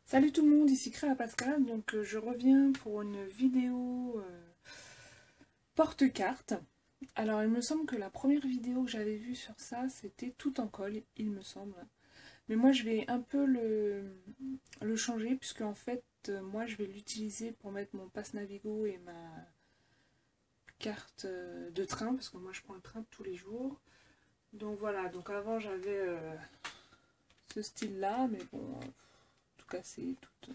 Salut tout le monde, ici Créa Pascal, donc je reviens pour une vidéo porte-carte. Alors il me semble que la première vidéo que j'avais vue sur ça, c'était tout en colle, il me semble. Mais moi je vais un peu le changer, puisque en fait, moi je vais l'utiliser pour mettre mon passe Navigo et ma carte de train, parce que moi je prends le train tous les jours. Donc voilà, donc avant j'avais ce style-là, mais bon, tout cassé, tout...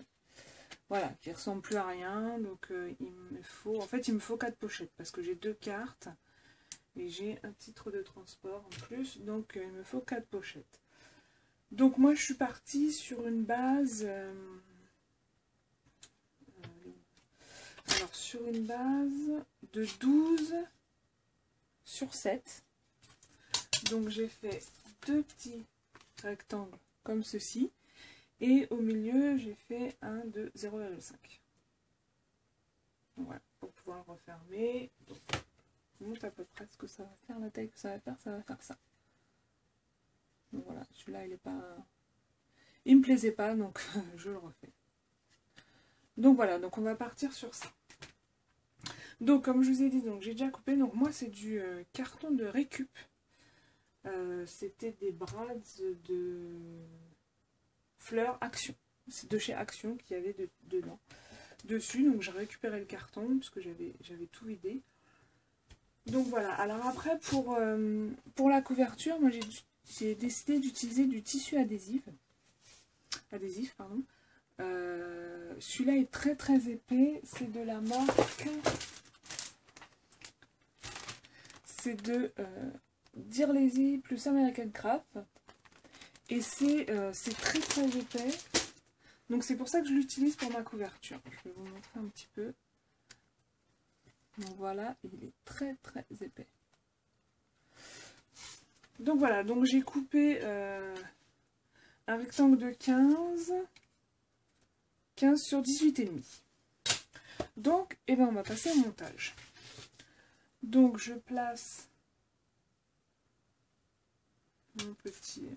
Voilà, qui ressemble plus à rien. Donc il me faut 4 pochettes parce que j'ai 2 cartes et j'ai un titre de transport en plus. Donc il me faut 4 pochettes. Donc moi je suis partie sur une base. Alors sur une base de 12 sur 7. Donc j'ai fait 2 petits rectangles comme ceci. Et au milieu, j'ai fait un de 0,5. Voilà, pour pouvoir le refermer. Donc, je montre à peu près ce que ça va faire, la taille que ça va faire ça. Donc voilà, celui-là, il est pas... Il me plaisait pas, donc je le refais. Donc voilà, donc on va partir sur ça. Donc comme je vous ai dit, donc j'ai déjà coupé. Donc moi, c'est du carton de récup. C'était des brades de fleurs Action. C'est de chez Action qu'il y avait dedans. Dessus, donc j'ai récupéré le carton puisque j'avais tout vidé. Donc voilà, alors après pour la couverture, moi j'ai décidé d'utiliser du tissu adhésif. Pardon. Celui-là est très très épais, c'est de la marque, c'est de Dear Lazy plus American Craft. Et c'est très très épais. Donc c'est pour ça que je l'utilise pour ma couverture. Je vais vous montrer un petit peu. Donc voilà, il est très très épais. Donc voilà, donc j'ai coupé un rectangle de 15 sur 18,5. Donc, eh ben, on va passer au montage. Donc je place mon petit...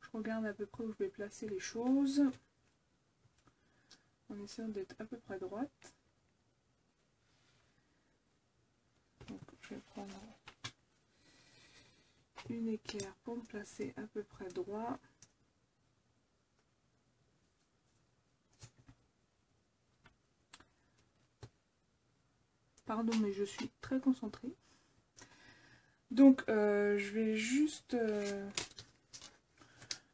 Je regarde à peu près où je vais placer les choses. En essayant d'être à peu près droite. Donc je vais prendre une équerre pour me placer à peu près droit. Pardon, mais je suis très concentrée. Donc je vais juste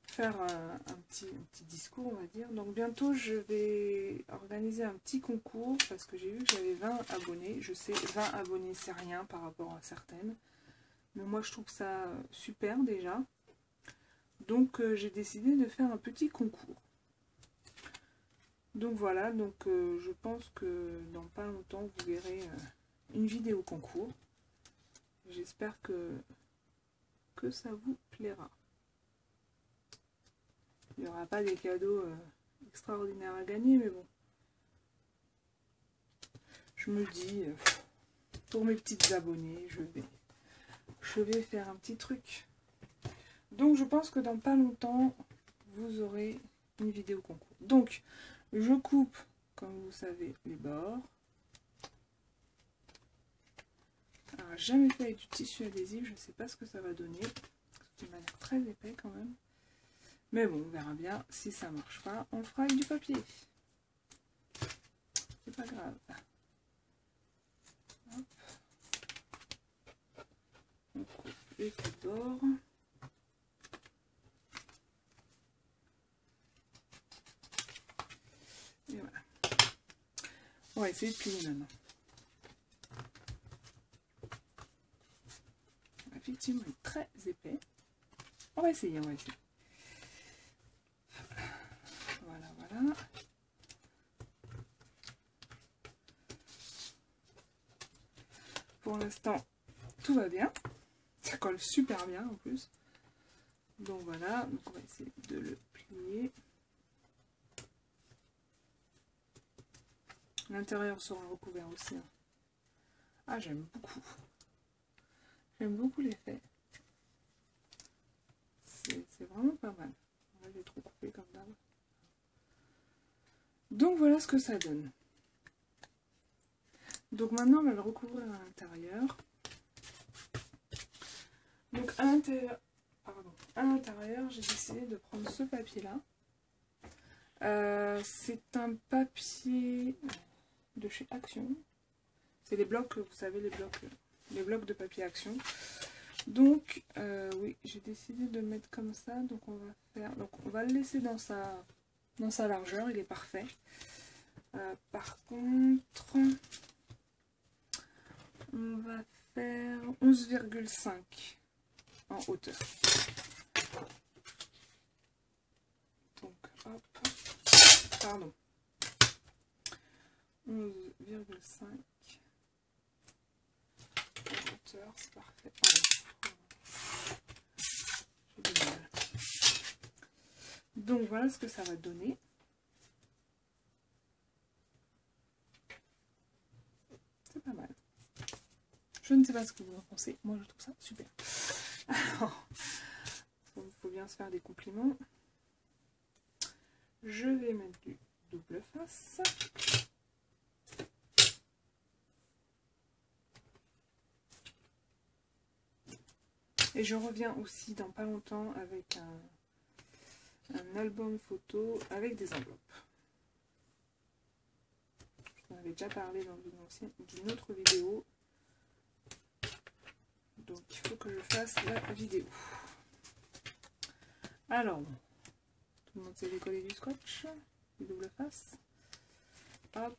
faire un petit discours, on va dire. Donc bientôt je vais organiser un petit concours parce que j'ai vu que j'avais 20 abonnés. Je sais, 20 abonnés c'est rien par rapport à certaines, mais moi je trouve ça super déjà. Donc j'ai décidé de faire un petit concours. Donc voilà, donc je pense que dans pas longtemps vous verrez une vidéo concours. J'espère que ça vous plaira. Il n'y aura pas des cadeaux extraordinaires à gagner, mais bon. Je me dis, pour mes petites abonnées, je vais faire un petit truc. Donc je pense que dans pas longtemps, vous aurez une vidéo concours. Donc, je coupe, comme vous savez, les bords. Alors, jamais fait avec du tissu adhésif, je ne sais pas ce que ça va donner. Il m'a l'air très épais quand même. Mais bon, on verra bien. Si ça marche pas, on fera avec du papier. C'est pas grave. Hop. On coupe les petits bords. Et voilà. On va essayer de plier maintenant. Effectivement, il est très épais. On va essayer, Voilà. Pour l'instant, tout va bien. Ça colle super bien en plus. Donc voilà, donc on va essayer de le plier. L'intérieur sera recouvert aussi. Ah, j'aime beaucoup. J'aime beaucoup l'effet. C'est vraiment pas mal. Là, j'ai trop coupé comme d'hab. Donc voilà ce que ça donne. Donc maintenant on va le recouvrir à l'intérieur. Donc à l'intérieur, j'ai décidé de prendre ce papier-là. C'est un papier de chez Action. C'est les blocs, vous savez, les blocs de papier Action. Donc oui, j'ai décidé de mettre comme ça. Donc on va le laisser dans sa largeur, il est parfait. Par contre, on va faire 11,5 en hauteur. Donc hop, pardon, 11,5 en hauteur, c'est parfait. J'ai du mal. Donc voilà ce que ça va donner. C'est pas mal. Je ne sais pas ce que vous en pensez. Moi, je trouve ça super. Alors, il faut bien se faire des compliments. Je vais mettre du double face. Et je reviens aussi dans pas longtemps avec un album photo avec des enveloppes. Je vous en avais déjà parlé dans d'une autre vidéo. Donc il faut que je fasse la vidéo. Alors, tout le monde sait décoller du scotch, du double face. Hop.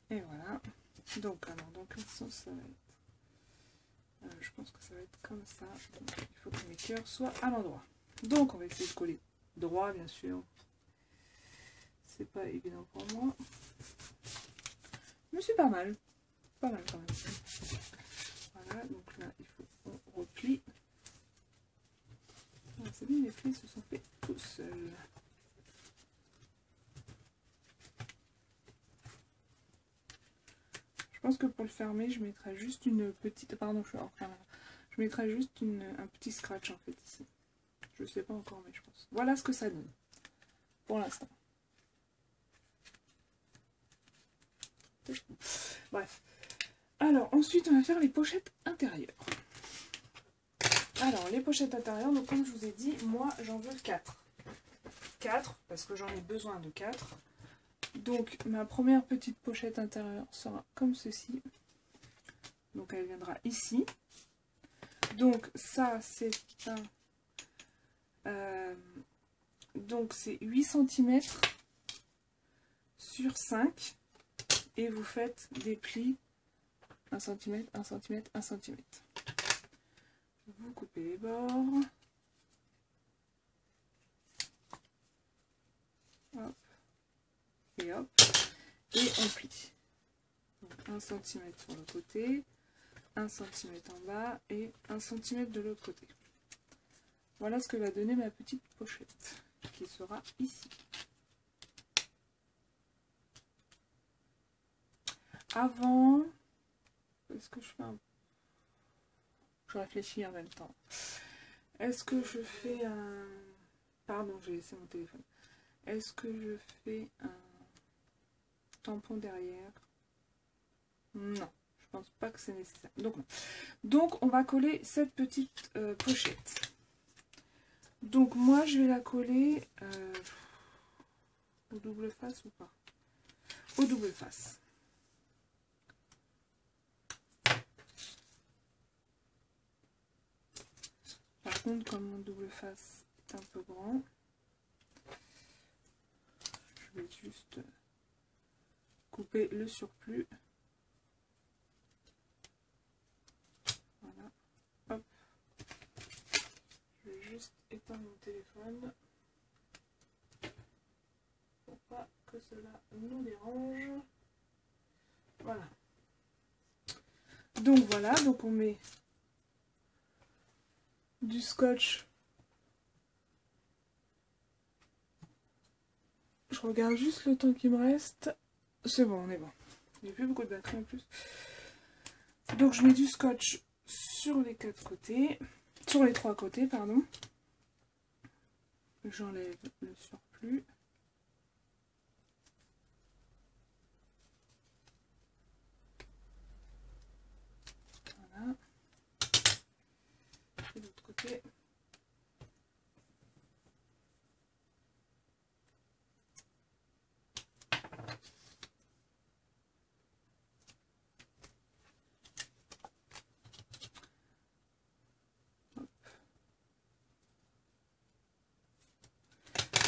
Et voilà. Donc, alors, dans quel sens ça va être? Je pense que ça va être comme ça. Donc, il faut que mes cœurs soient à l'endroit. Donc, on va essayer de coller droit, bien sûr. C'est pas évident pour moi. Mais c'est pas mal. Pas mal quand même. Voilà, donc là, il faut qu'on replie. Ah, c'est bien, les plis se sont faits tout seuls. Je pense que pour le fermer, je mettrai juste une petite... Pardon, je suis hors caméra. Je mettrai juste un petit scratch en fait ici. Je sais pas encore, mais je pense. Voilà ce que ça donne. Pour l'instant. Bref. Alors, ensuite, on va faire les pochettes intérieures. Alors, les pochettes intérieures, donc comme je vous ai dit, moi, j'en veux 4. 4, parce que j'en ai besoin de 4. Donc, ma première petite pochette intérieure sera comme ceci. Donc, elle viendra ici. Donc, ça, c'est donc, c'est 8 cm sur 5. Et vous faites des plis 1 cm, 1 cm, 1 cm. Vous coupez les bords. Hop. Et hop. Et on plie. Donc 1 cm sur le côté, 1 cm en bas et 1 cm de l'autre côté. Voilà ce que va donner ma petite pochette qui sera ici. Avant, est-ce que je fais un... Je réfléchis en même temps. Est-ce que je fais un... Pardon, j'ai laissé mon téléphone. Est-ce que je fais un tampon derrière? Non, je pense pas que c'est nécessaire. Donc, non. Donc, on va coller cette petite pochette. Donc, moi, je vais la coller au double face ou pas? Au double face. Par contre, comme mon double face est un peu grand, je vais juste couper le surplus. Voilà. Hop. Je vais juste éteindre mon téléphone pour pas que cela nous dérange. Voilà. Donc voilà, donc on met du scotch. Je regarde juste le temps qui me reste. C'est bon, on est bon. Il n'y a plus beaucoup de batterie en plus. Donc je mets du scotch sur les 4 côtés. Sur les 3 côtés, pardon. j'enlève le surplus. Voilà. Et de l'autre côté.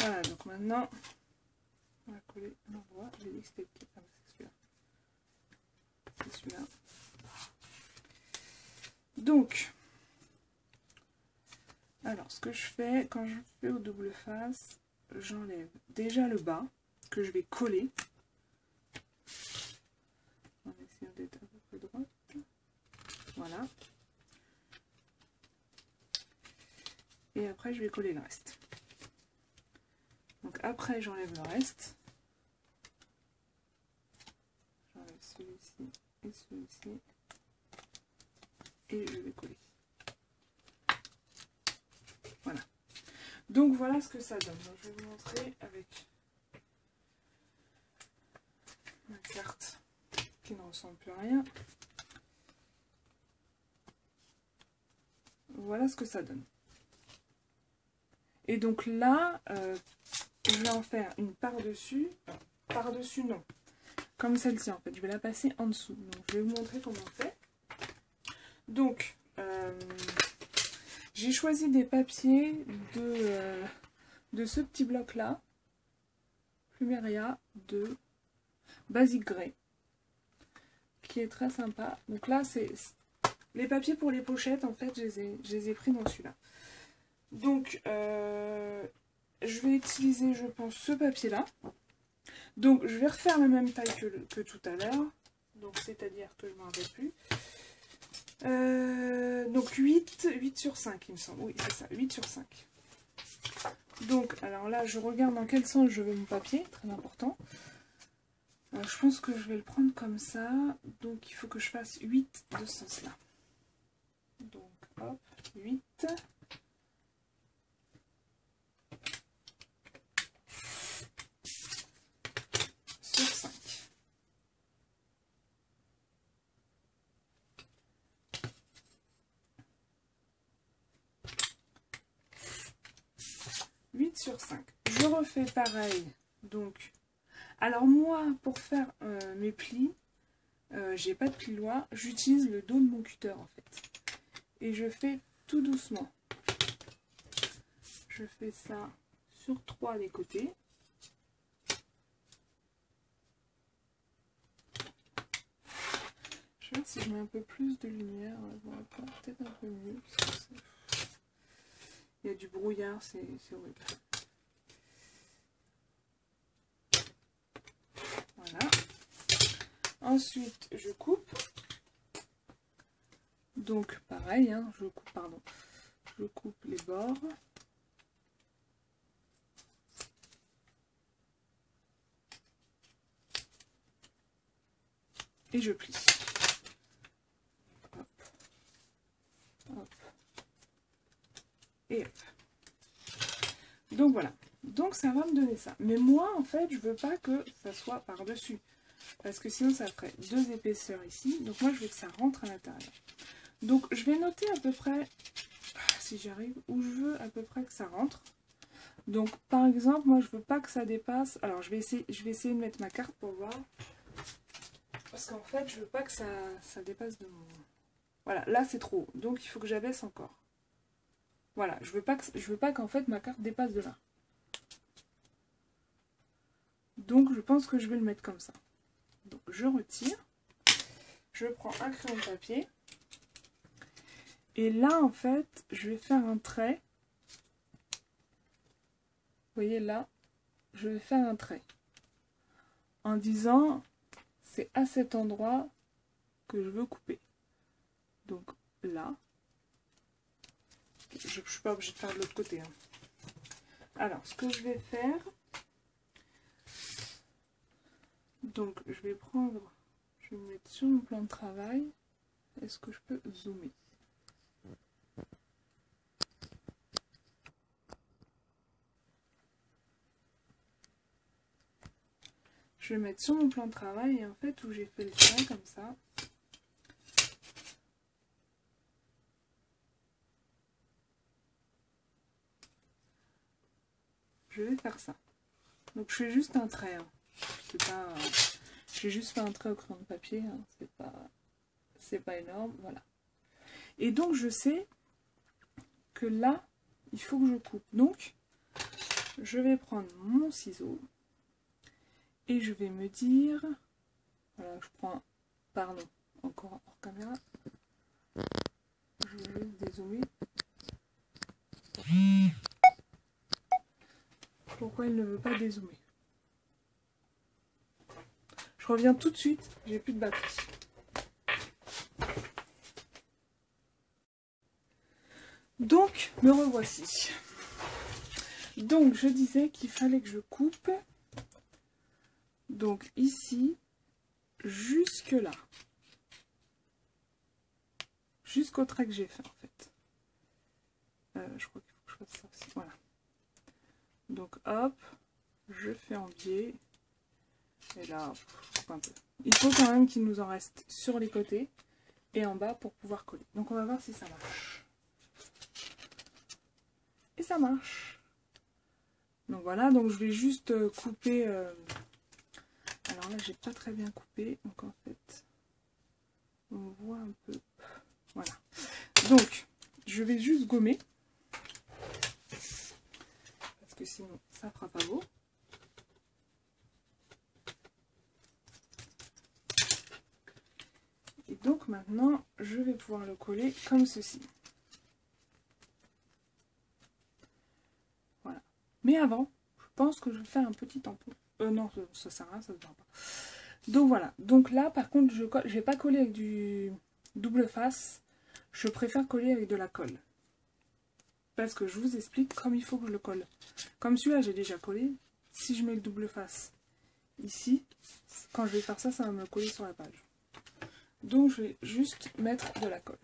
Voilà, donc maintenant, on va coller l'endroit. J'ai dit que c'était lequel. Ah, c'est celui-là. C'est celui-là. Donc, alors ce que je fais, quand je fais au double face, j'enlève déjà le bas, que je vais coller. En essayant d'être un peu plus droite. Voilà. Et après, je vais coller le reste. Donc après, j'enlève le reste. J'enlève celui-ci et celui-ci. Et je vais coller. Voilà. Donc voilà ce que ça donne. Donc, je vais vous montrer avec ma carte qui ne ressemble plus à rien. Voilà ce que ça donne. Et donc là, je vais en faire une par-dessus. Par-dessus, non. Comme celle-ci, en fait. Je vais la passer en dessous. Donc, je vais vous montrer comment on fait. Donc, j'ai choisi des papiers de ce petit bloc-là. Plumeria de Basic Grey. Qui est très sympa. Donc là, c'est les papiers pour les pochettes, en fait, je les ai pris dans celui-là. Donc, je vais utiliser, je pense, ce papier-là. Donc, je vais refaire la même taille que tout à l'heure. Donc, c'est-à-dire que je ne m'en rappelle plus. Donc, 8 sur 5, il me semble. Oui, c'est ça, 8 sur 5. Donc, alors là, je regarde dans quel sens je veux mon papier. Très important. Alors, je pense que je vais le prendre comme ça. Donc, il faut que je fasse 8 de ce sens-là. Donc, hop, 8. Sur 5. Sur 5. Je refais pareil. Donc, alors moi, pour faire mes plis, j'ai pas de pliloir, j'utilise le dos de mon cutter en fait. Et je fais tout doucement. Je fais ça sur 3 des côtés. Je vais voir si je mets un peu plus de lumière, voilà, peut-être un peu mieux. Parce que il y a du brouillard, c'est horrible. Voilà. Ensuite, je coupe. Donc, pareil, hein, je coupe les bords. Et je plie. Hop. Hop. Et hop. Donc voilà. Donc ça va me donner ça. Mais moi, en fait, je veux pas que ça soit par-dessus. Parce que sinon, ça ferait 2 épaisseurs ici. Donc moi, je veux que ça rentre à l'intérieur. Donc je vais noter à peu près, si j'arrive, où je veux à peu près que ça rentre. Donc par exemple, moi, je veux pas que ça dépasse. Alors je vais essayer de mettre ma carte pour voir. Parce qu'en fait, je veux pas que ça dépasse de mon... Voilà, là c'est trop haut. Donc il faut que j'abaisse encore. Voilà, je veux pas qu'en fait ma carte dépasse de là. Donc je pense que je vais le mettre comme ça. Donc je retire. Je prends un crayon de papier. Et là en fait, je vais faire un trait. Vous voyez là, je vais faire un trait. En disant, c'est à cet endroit que je veux couper. Donc là. Je ne suis pas obligée de faire de l'autre côté. Hein. Alors, ce que je vais faire, donc je vais me mettre sur mon plan de travail. Est-ce que je peux zoomer? je vais mettre sur mon plan de travail et en fait où j'ai fait le trait comme ça. Je vais faire ça. Donc je fais juste un trait. Hein. C'est pas, j'ai juste fait un trait au crayon de papier. Hein. C'est pas énorme. Voilà. Et donc je sais que là, il faut que je coupe. Donc je vais prendre mon ciseau et je vais me dire, voilà, je prends, pardon, encore hors caméra. Je vais juste dézoomer. Pourquoi il ne veut pas dézoomer? Je reviens tout de suite, j'ai plus de batterie. Donc, me revoici. Donc, je disais qu'il fallait que je coupe. Donc, ici, jusque là. Jusqu'au trait que j'ai fait, en fait. Je crois qu'il faut que je fasse ça aussi. Voilà. Donc, hop, je fais en biais. Et là, je coupe un peu. Il faut quand même qu'il nous en reste sur les côtés et en bas pour pouvoir coller. Donc, on va voir si ça marche. Et ça marche. Donc voilà, donc je vais juste couper. Alors là, j'ai pas très bien coupé, donc en fait, on voit un peu. Voilà. Donc, je vais juste gommer parce que sinon, ça fera pas beau. Et donc maintenant, je vais pouvoir le coller comme ceci. Voilà. Mais avant, je pense que je vais faire un petit tampon. Non, ça sert à rien, ça ne se voit pas. Donc voilà. Donc là, par contre, je ne vais pas coller avec du double face. Je préfère coller avec de la colle. Parce que je vous explique comme il faut que je le colle. Comme celui-là, j'ai déjà collé. Si je mets le double face ici, quand je vais faire ça, ça va me coller sur la page. Donc je vais juste mettre de la colle.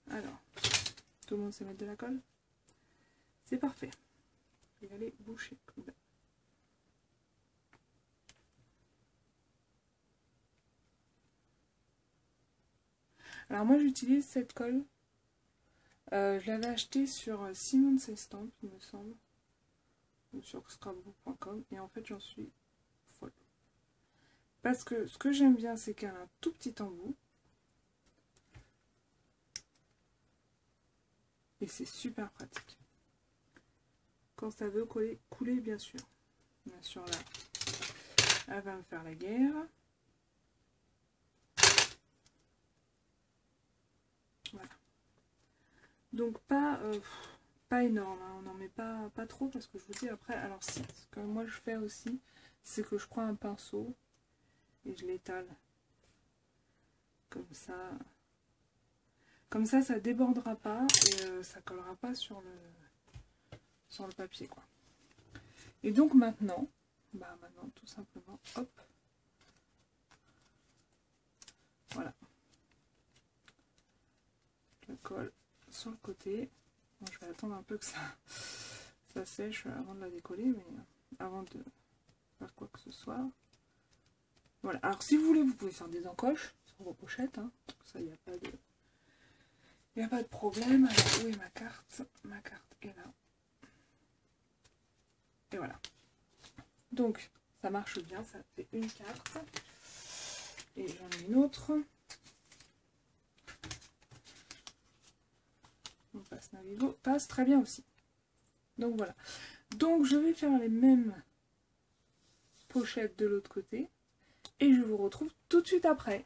Alors, tout le monde sait mettre de la colle? C'est parfait. Je vais aller boucher. Alors moi j'utilise cette colle. Je l'avais achetée sur Simon's Estampe, il me semble. Ou sur scrapbook.com. Et en fait j'en suis folle. Parce que ce que j'aime bien, c'est qu'elle a un tout petit embout. Et c'est super pratique. Quand ça veut couler, bien sûr. Bien sûr, là, elle va me faire la guerre. Voilà. Donc, pas énorme. Hein. On n'en met pas trop parce que je vous dis après. Alors, si, ce que moi je fais aussi, c'est que je prends un pinceau et je l'étale. Comme ça. Comme ça, ça débordera pas et ça collera pas sur le papier, quoi. Et donc maintenant, tout simplement, hop, voilà, je la colle sur le côté. Bon, je vais attendre un peu que ça sèche avant de la décoller, mais avant de faire quoi que ce soit. Voilà, alors si vous voulez, vous pouvez faire des encoches sur vos pochettes, hein. Ça, il n'y a pas de problème. Alors, où est ma carte? Ma carte est là. Et voilà. Donc, ça marche bien, ça fait une carte. Et j'en ai une autre. On passe Navigo, passe très bien aussi. Donc voilà. Donc je vais faire les mêmes pochettes de l'autre côté. Et je vous retrouve tout de suite après.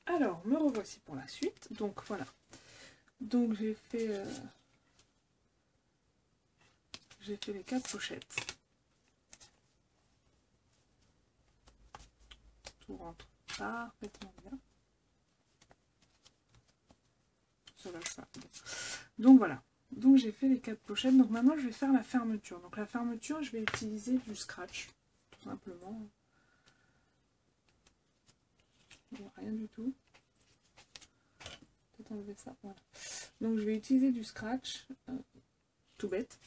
Alors, me revoici pour la suite. Donc voilà. Donc j'ai fait les 4 pochettes. Tout rentre parfaitement bien. Ça. Donc voilà. Donc j'ai fait les 4 pochettes. Donc maintenant je vais faire la fermeture. Donc la fermeture, je vais utiliser du scratch. Tout simplement. Rien du tout. Peut-être enlever ça. Voilà. Donc je vais utiliser du scratch. Tout bête.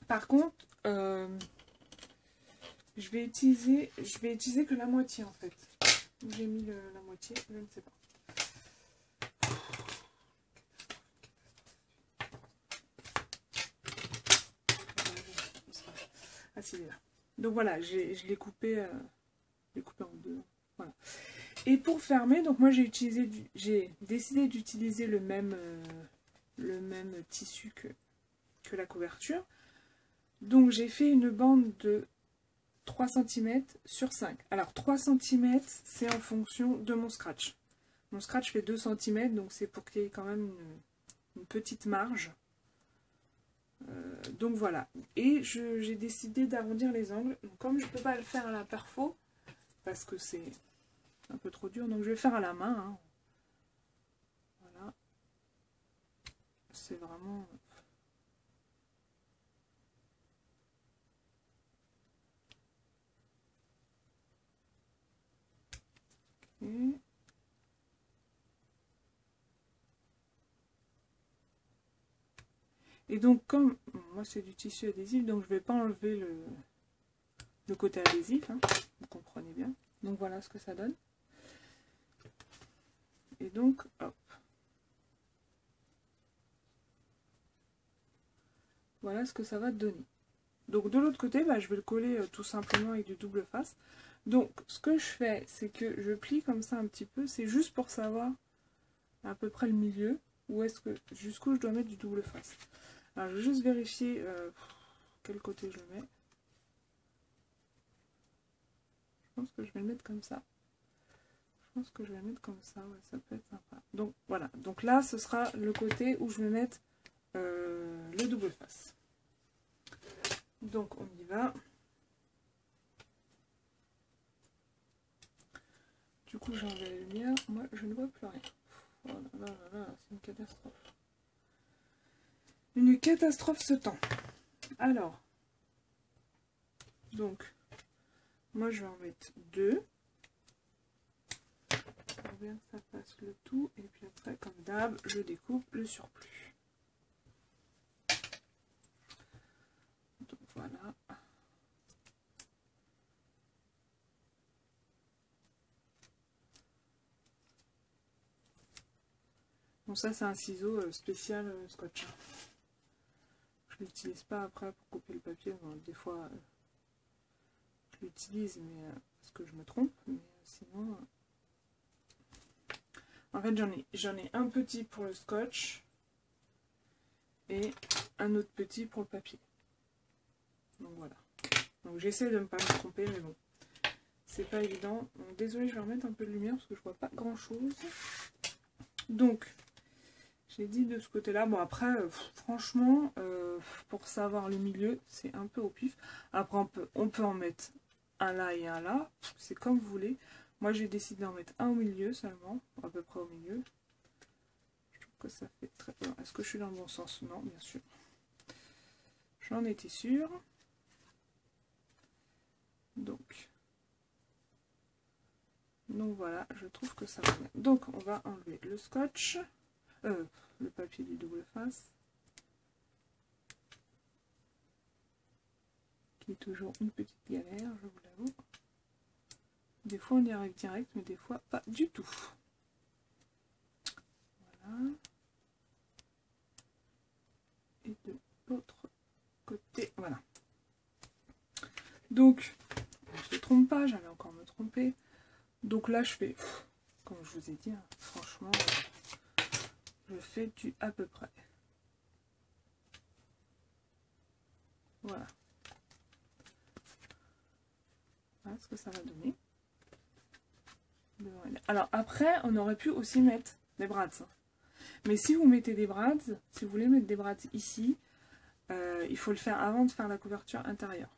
Par contre, je vais utiliser que la moitié en fait. J'ai mis la moitié, je ne sais pas. Ah si, il est là. Donc voilà, je l'ai coupé, en deux. Voilà. Et pour fermer, donc moi j'ai décidé d'utiliser le même tissu que la couverture. Donc j'ai fait une bande de 3 cm sur 5. Alors 3 cm, c'est en fonction de mon scratch. Mon scratch fait 2 cm, donc c'est pour qu'il y ait quand même une petite marge. Donc voilà. Et j'ai décidé d'arrondir les angles. Donc, comme je ne peux pas le faire à la perfo, parce que c'est un peu trop dur, donc je vais faire à la main. Hein. Voilà. C'est vraiment... Okay. Et donc comme moi c'est du tissu adhésif, donc je ne vais pas enlever le côté adhésif, hein, vous comprenez bien. Donc voilà ce que ça donne. Et donc hop. Voilà ce que ça va donner. Donc de l'autre côté, bah, je vais le coller tout simplement avec du double face. Donc ce que je fais, c'est que je plie comme ça un petit peu, c'est juste pour savoir à peu près le milieu, où est-ce que jusqu'où je dois mettre du double face. Alors je vais juste vérifier quel côté je le mets. Je pense que je vais le mettre comme ça. Je pense que je vais le mettre comme ça, ouais, ça peut être sympa. Donc voilà, donc là ce sera le côté où je vais mettre le double face. Donc on y va. Du coup j'enlève la lumière, moi je ne vois plus rien. Oh là là là là, c'est une catastrophe. Une catastrophe ce temps. Alors, donc, moi je vais en mettre 2. Pour bien que ça fasse le tout. Et puis après, comme d'hab, je découpe le surplus. Donc voilà. Bon, ça c'est un ciseau spécial scotch. Je l'utilise pas après pour couper le papier. Bon, des fois, je l'utilise, mais parce que je me trompe. Mais sinon... En fait, j'en ai un petit pour le scotch et un autre petit pour le papier. Donc voilà. Donc j'essaie de ne pas me tromper, mais bon, c'est pas évident. Donc, désolée, je vais remettre un peu de lumière parce que je vois pas grand chose. Donc, j'ai dit de ce côté-là. Bon, après, franchement, pour savoir le milieu, c'est un peu au pif. Après, on peut en mettre un là et un là. C'est comme vous voulez. Moi, j'ai décidé d'en mettre un au milieu seulement, à peu près au milieu. Je trouve que ça fait très bien. Est-ce que je suis dans le bon sens? Non, bien sûr. J'en étais sûre. Donc voilà, je trouve que ça va bien. Donc, on va enlever le scotch. Le papier du double face. Qui est toujours une petite galère, je vous l'avoue. Des fois on y arrive direct, mais des fois pas du tout. Voilà. Et de l'autre côté, voilà. Donc, je ne me trompe pas, j'allais encore me tromper. Donc là, je fais, comme je vous ai dit, hein, franchement, je fais du à peu près. Voilà. Voilà ce que ça va donner. Alors après, on aurait pu aussi mettre des brads. Mais si vous mettez des brads, si vous voulez mettre des brads ici, il faut le faire avant de faire la couverture intérieure.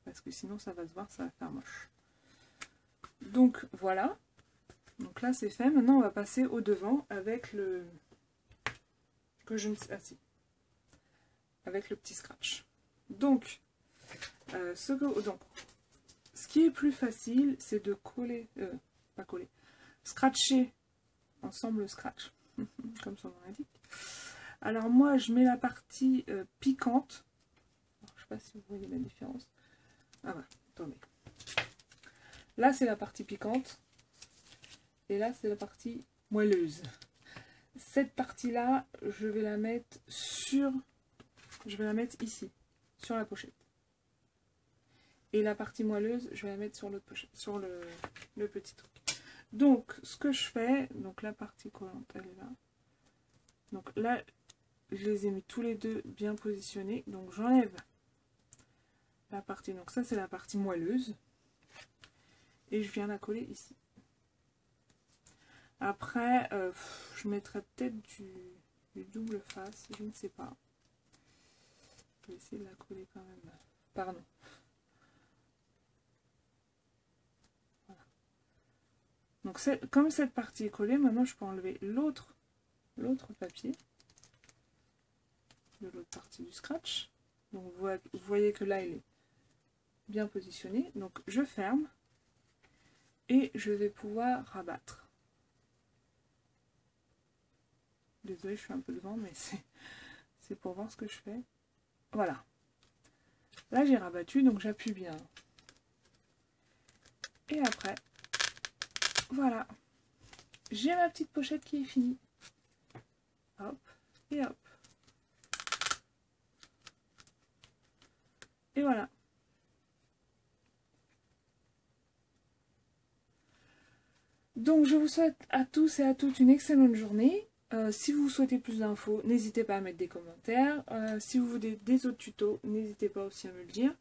Parce que sinon ça va se voir, ça va faire moche. Donc voilà. Donc là c'est fait. Maintenant on va passer au devant avec le... que je ne sais... Ah si. Avec le petit scratch. Donc, ce qui est plus facile, c'est de coller... pas coller. Scratcher ensemble le scratch. Comme son nom l'indique. Alors moi je mets la partie piquante. Alors, je sais pas si vous voyez la différence. Ah bah, attendez. Là, c'est la partie piquante. Et là, c'est la partie moelleuse. Cette partie-là, je vais la mettre sur... Je vais la mettre ici, sur la pochette. Et la partie moelleuse, je vais la mettre sur l'autre pochette, sur le petit truc. Donc, ce que je fais, donc la partie collante, elle est là. Donc là, je les ai mis tous les deux bien positionnés. Donc j'enlève la partie, donc ça c'est la partie moelleuse. Et je viens la coller ici. Après, je mettrai peut-être du double face, je ne sais pas. Je vais essayer de la coller quand même. Pardon. Voilà. Donc comme cette partie est collée, maintenant je peux enlever l'autre papier de l'autre partie du scratch. Donc vous voyez que là il est bien positionné. Donc je ferme et je vais pouvoir rabattre. Désolée, je suis un peu devant, mais c'est pour voir ce que je fais. Voilà. Là, j'ai rabattu, donc j'appuie bien. Et après, voilà. J'ai ma petite pochette qui est finie. Hop, et hop. Et voilà. Donc, je vous souhaite à tous et à toutes une excellente journée. Si vous souhaitez plus d'infos, n'hésitez pas à mettre des commentaires. Si vous voulez des autres tutos, n'hésitez pas aussi à me le dire.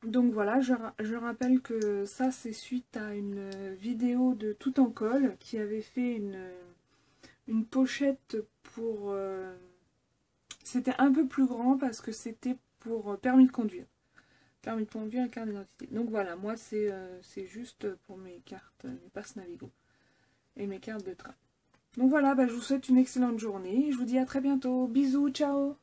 Donc voilà, je rappelle que ça c'est suite à une vidéo de Tout en colle qui avait fait une pochette pour... c'était un peu plus grand parce que c'était pour permis de conduire. Permis de conduire et carte d'identité. Donc voilà, moi c'est juste pour mes cartes, mes passes Navigo et mes cartes de train. Donc voilà, bah, je vous souhaite une excellente journée. Je vous dis à très bientôt. Bisous, ciao!